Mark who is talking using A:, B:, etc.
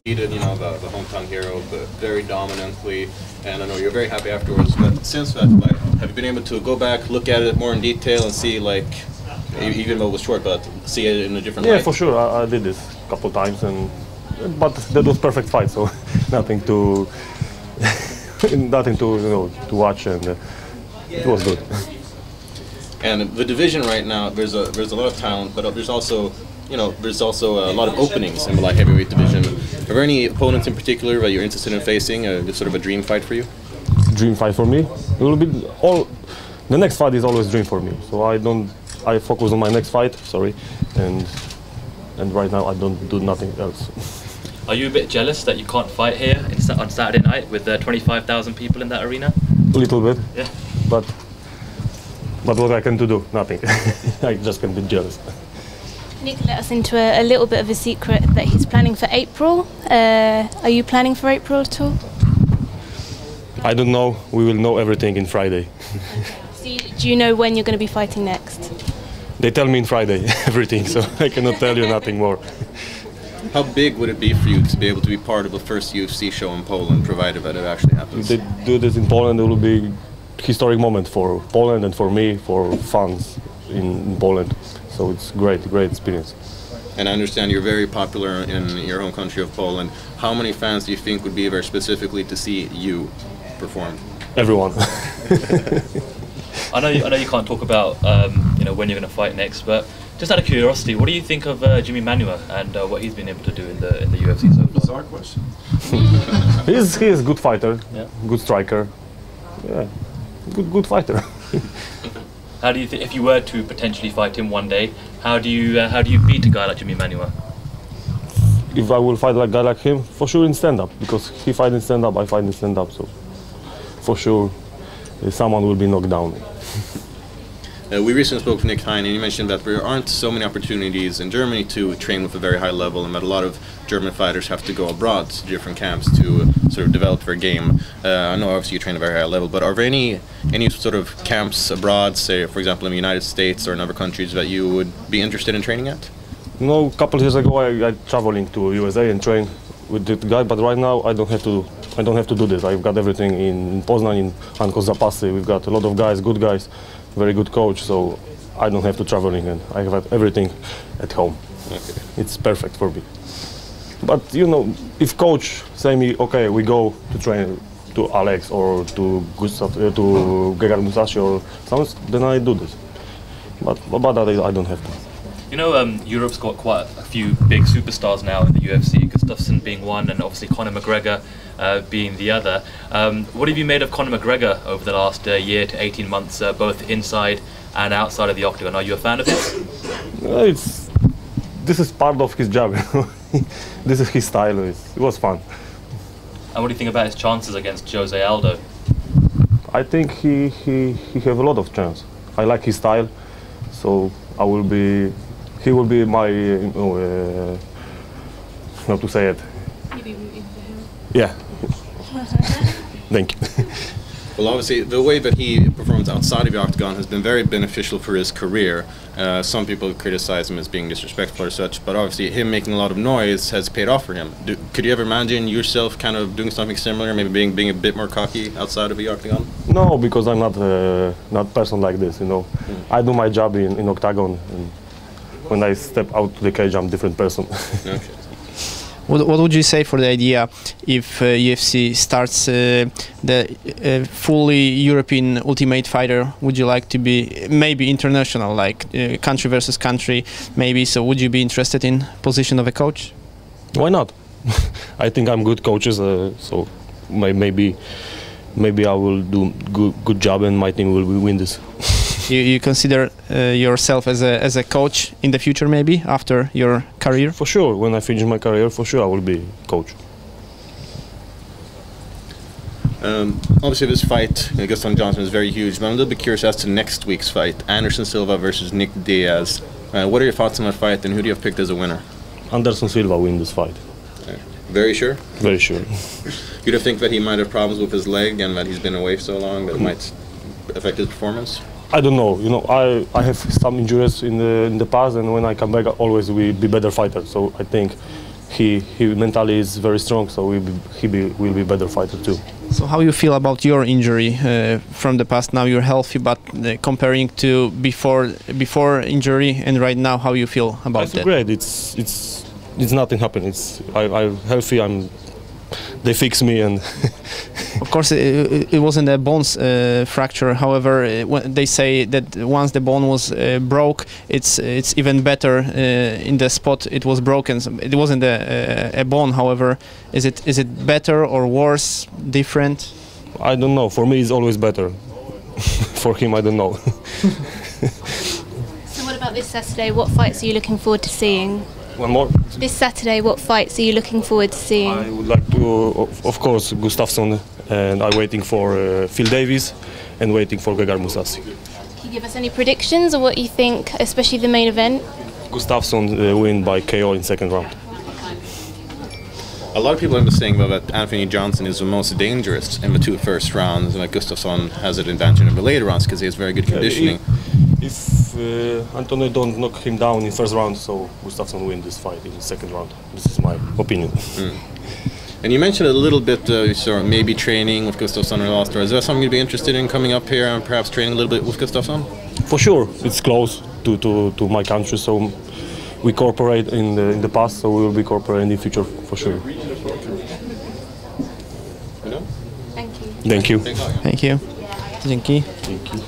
A: Defeated, the hometown hero, but very dominantly, and I know you're very happy afterwards. But since that fight, have you been able to go back, look at it more in detail, and see, even though it was short, but see it in a different light?
B: Yeah, for sure. I did this a couple of times, but that was perfect fight, so nothing to to watch, and it was good.
A: And the division right now, there's a lot of talent, but there's also a lot of openings in the light heavyweight division. Are there any opponents in particular that you're interested in facing? Sort of a dream fight for you?
B: Dream fight for me? It will be the next fight is always dream for me. So I focus on my next fight. Sorry, and right now I don't do nothing else.
C: Are you a bit jealous that you can't fight here on Saturday night with 25,000 people in that arena?
B: A little bit.
C: Yeah.
B: But what I can do? Nothing. I just can be jealous.
D: Nick let us into a little bit of a secret that he's planning for April. Are you planning for April at all?
B: I don't know. We will know everything in Friday.
D: So do you know when you're going to be fighting next?
B: They tell me in Friday everything, so I cannot tell you nothing more.
A: How big would it be for you to be able to be part of the first UFC show in Poland, provided that it actually happens?
B: If they do this in Poland, it will be a historic moment for Poland and for me, for fans in Poland. So it's great experience.
A: And I understand you're very popular in your home country of Poland. How many fans do you think would be there specifically to see you perform?
B: Everyone.
C: I know you can't talk about when you're going to fight next, but just out of curiosity, what do you think of Jimim Manuwą and what he's been able to do in the UFC so far?
A: Bizarre question.
B: He is a good fighter,
C: yeah.
B: Good striker, yeah, good fighter.
C: How do you think, if you were to potentially fight him one day, how do you beat a guy like Jimim Manuwą?
B: If I will fight a guy like him, for sure in stand-up, because he fight in stand-up, I fight in stand-up, so for sure someone will be knocked down.
A: We recently spoke with Nick Hein, and he mentioned that there aren't so many opportunities in Germany to train with a very high level, and that a lot of German fighters have to go abroad to different camps to sort of develop their game. I know obviously you train at a very high level, but are there any sort of camps abroad, say for example in the United States or in other countries, that you would be interested in training at?
B: A couple of years ago I traveling to USA and train with that guy, but right now I don't have to do this. I've got everything in Poznań, in Hanko Zapasy. We've got a lot of guys, good guys, very good coach, so I don't have to traveling, and I have everything at home. Okay. It's perfect for me. But if coach say me, okay, we go to train to Alex or to Gustav, to Gegard Musashi or something, then I do this. But I don't have to.
C: Europe's got quite a few big superstars now in the UFC, Gustafsson being one, and obviously Conor McGregor being the other. What have you made of Conor McGregor over the last year to 18 months, both inside and outside of the octagon? Are you a fan of his?
B: This is part of his job. This is his style. It was fun.
C: And what do you think about his chances against Jose Aldo?
B: I think he have a lot of chance. I like his style, so he will be my, how to say it?
D: You'll be rooting for him.
B: Yeah. Thank you.
A: Well, obviously, the way that he performs outside of the octagon has been very beneficial for his career. Some people criticize him as being disrespectful or such, but obviously him making a lot of noise has paid off for him. Could you ever imagine yourself kind of doing something similar, maybe being a bit more cocky outside of the octagon?
B: No, because I'm not a person like this, I do my job in octagon, and when I step out to the cage, I'm a different person.
A: Okay.
E: What would you say for the idea if UFC starts the fully European Ultimate Fighter? Would you like to be maybe international, like country versus country, maybe? So would you be interested in position of a coach?
B: Why not? I think I'm good coaches, so maybe I will do good job and my team will win this.
E: You consider yourself as a coach in the future, maybe after your career?
B: For sure. When I finish my career, for sure I will be coach.
A: Obviously, this fight against Johnson is very huge, but I'm a little bit curious as to next week's fight: Anderson Silva versus Nick Diaz. What are your thoughts on that fight, and who do you have picked as a winner?
B: Anderson Silva win this fight.
A: Very sure?
B: Very sure.
A: You don't think that he might have problems with his leg and that he's been away so long that it might affect his performance?
B: I don't know. I have some injuries in the past, and when I come back, I always will be better fighter. So I think he mentally is very strong, so will be better fighter too.
E: So how you feel about your injury from the past? Now you're healthy, but comparing to before injury and right now, how you feel about
B: I feel
E: that?
B: great. It's nothing happened. I'm healthy. They fix me and.
E: Of course, it wasn't a bones fracture. However, they say that once the bone was broke, it's even better in the spot it was broken. So it wasn't a bone. However, is it better or worse, different?
B: I don't know. For me, it's always better. For him, I don't know.
D: So what about this Saturday? What fights are you looking forward to seeing?
B: One more.
D: This Saturday, what fights are you looking forward to seeing?
B: I would like to, of course, Gustafsson, and I'm waiting for Phil Davis and waiting for Gegard Mousasi.
D: Can you give us any predictions or what you think, especially the main event?
B: Gustafsson win by KO in second round.
A: A lot of people are saying that Anthony Johnson is the most dangerous in the 2 first rounds, and that Gustafsson has an advantage in the later rounds because he has very good conditioning.
B: If Antonio don't knock him down in first round, so Gustafsson win this fight in the second round. This is my opinion.
A: And you mentioned a little bit, sort of maybe training with Gustafsson or Oster. Is that something you'd be interested in coming up here and perhaps training a little bit with Gustafsson?
B: For sure, it's close to my country, so we cooperate in the past, so we will be cooperating in the future for sure.
D: Thank you.
B: Thank you.
E: Thank you. Dzięki.
B: Thank you.